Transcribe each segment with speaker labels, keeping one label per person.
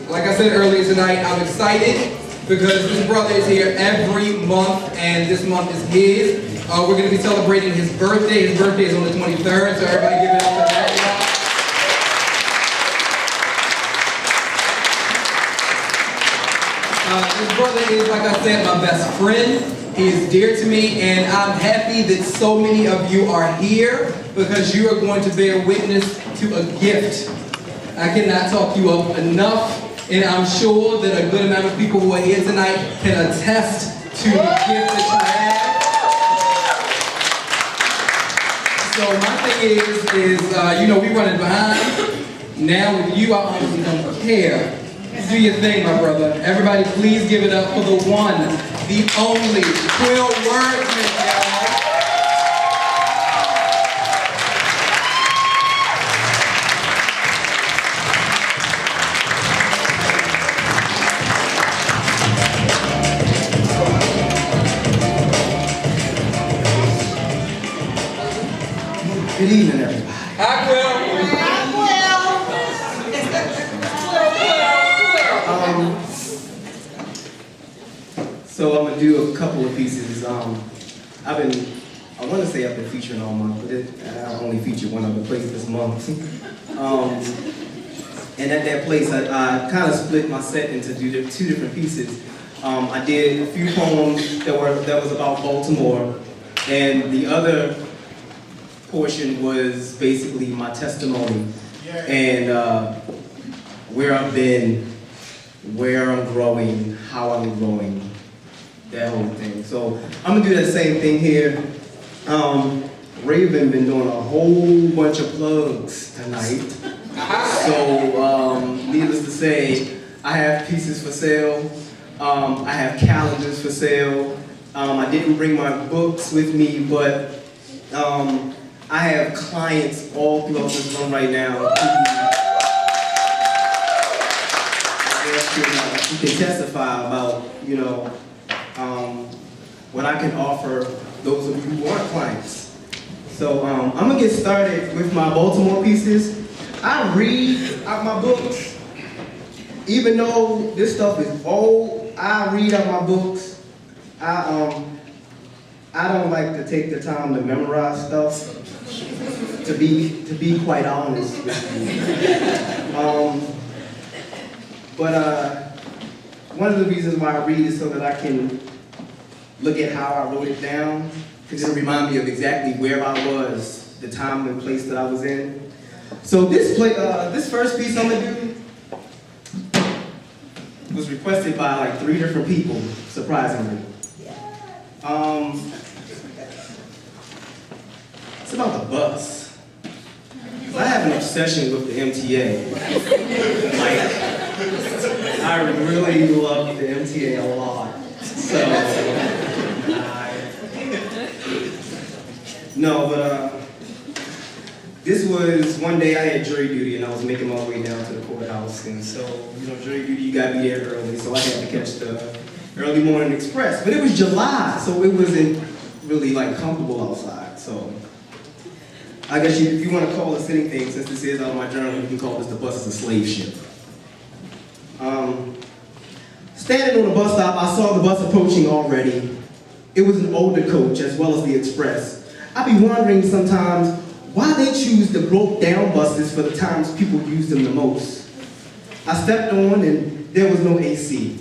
Speaker 1: Like I said earlier tonight, I'm excited because this brother is here every month, and this month is his. We're going to be celebrating his birthday. His birthday is on the 23rd, so everybody give it up for that. This brother is, like I said, my best friend. He is dear to me, and I'm happy that so many of you are here because you are going to bear witness to a gift. I cannot talk you up enough, and I'm sure that a good amount of people who are here tonight can attest to the gift that you have. So my thing is we running behind. Now with you, I honestly don't care. Do your thing, my brother. Everybody, please give it up for the one, the only Quill Wordsmith, y'all. Good evening, everybody. Hi, Quill. So I'm gonna do a couple of pieces. I want to say I've been featuring all month, but I only featured one other place this month. And at that place, I kind of split my set into two different pieces. I did a few poems that was about Baltimore, and the other portion was basically my testimony and where I've been, where I'm growing, how I'm growing. That whole thing. So I'm gonna do that same thing here. Raven been doing a whole bunch of plugs tonight. So needless to say, I have pieces for sale. I have calendars for sale. I didn't bring my books with me, but I have clients all throughout this room right now who can testify about, what I can offer those of you who aren't clients. So I'm gonna get started with my Baltimore pieces. I read out my books. Even though this stuff is old, I read out my books. I don't like to take the time to memorize stuff, to be quite honest with you. But one of the reasons why I read is so that I can look at how I wrote it down, because it'll remind me of exactly where I was, the time and place that I was in. So this first piece I'm gonna do was requested by like 3 different people, surprisingly. It's about the bus. I have an obsession with the MTA. Like, I really love the MTA a lot. So, this was one day I had jury duty and I was making my way down to the courthouse. And so, jury duty, you gotta be there early, so I had to catch the early morning express. But it was July, so it wasn't really like comfortable outside. So, I guess if you want to call this anything, since this is out of my journal, you can call this the bus as a slave ship. Standing on the bus stop, I saw the bus approaching already. It was an older coach as well as the express. I'd be wondering sometimes why they choose the broke down buses for the times people use them the most. I stepped on and there was no AC.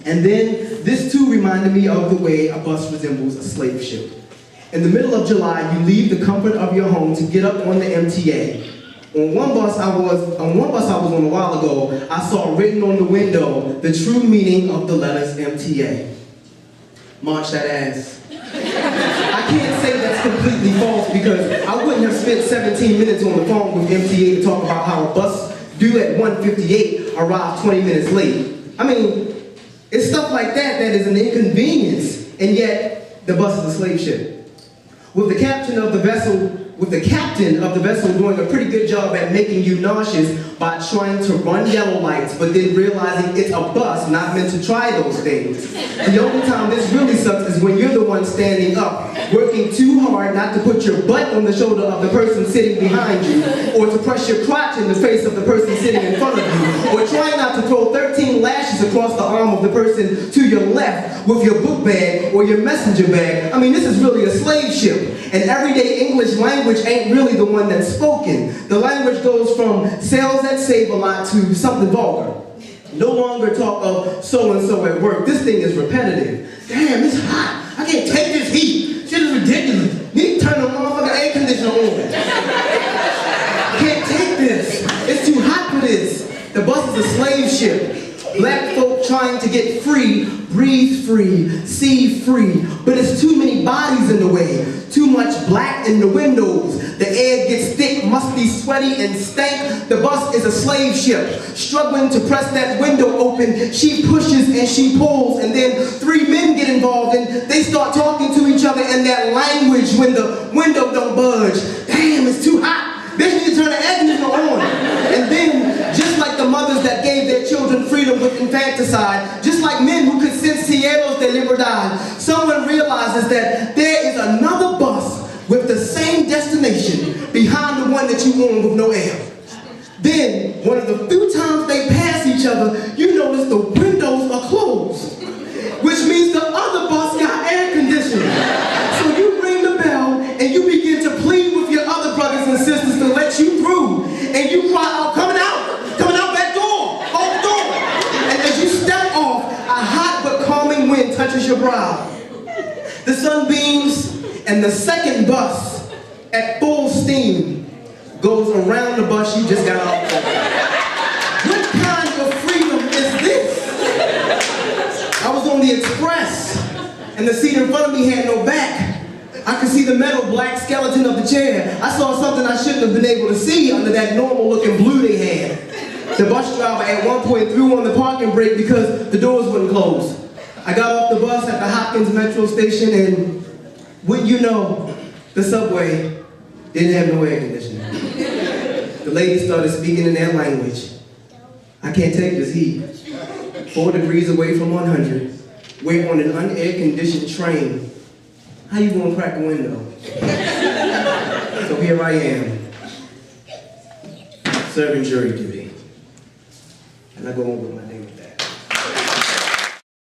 Speaker 1: And then this too reminded me of the way a bus resembles a slave ship. In the middle of July, you leave the comfort of your home to get up on the MTA. On one bus I was on a while ago, I saw written on the window the true meaning of the letters MTA. March that ass. I can't say that's completely false because I wouldn't have spent 17 minutes on the phone with MTA to talk about how a bus due at 1:58 arrived 20 minutes late. I mean, it's stuff like that that is an inconvenience, and yet the bus is a slave ship. With the captain of the vessel with the captain of the vessel doing a pretty good job at making you nauseous by trying to run yellow lights, but then realizing it's a bus not meant to try those things. The only time this really sucks is when you're the one standing up, working too hard not to put your butt on the shoulder of the person sitting behind you, or to press your crotch in the face of the person sitting in front of you, or trying not to throw 13 lashes across the arm of the person to your left with your book bag or your messenger bag. I mean, this is really a slave ship. And everyday English language ain't really the one that's spoken. The language goes from sales that save a lot to something vulgar. No longer talk of so-and-so at work. This thing is repetitive. Damn, it's hot. I can't take this heat. Shit is ridiculous. Need to turn the motherfucking air conditioner on. I can't take this. It's too hot for this. The bus is a slave ship. Black folk trying to get free, breathe free, see free, but it's too many bodies in the way, too much black in the windows. The air gets thick, musty, sweaty, and stank. The bus is a slave ship, struggling to press that window open. She pushes and she pulls, and then 3 men get involved, and they start talking to each other in that language when the window don't budge. Damn, it's too hot. Bitch, you need to turn the air conditioner on. And then, just like the mothers that gave their children freedom with infanticide, just like men who could sense cielos de libertad, someone realizes that there is another bus with the same destination behind the one that you own with no air. Then, one of the few times they pass each other, you notice the windows are closed, which means the other bus got air conditioning. So you ring the bell and you begin to plead with your other brothers and sisters to let you through, and you cry out, coming out back door, open door. And as you step off, a hot but calming wind touches your brow. The sun beams, and the second bus, at full steam, goes around the bus you just got off of. What kind of freedom is this? I was on the express, and the seat in front of me had no back. I could see the metal black skeleton of the chair. I saw something I shouldn't have been able to see under that normal looking blue they had. The bus driver at one point threw on the parking brake because the doors wouldn't close. I got off the bus at the Hopkins metro station, and wouldn't you know, the subway didn't have no air conditioning. The lady started speaking in their language. I can't take this heat. 4 degrees away from 100. We're on an unair-conditioned train. How you gonna crack a window? So here I am, serving jury duty. And I go on with my day.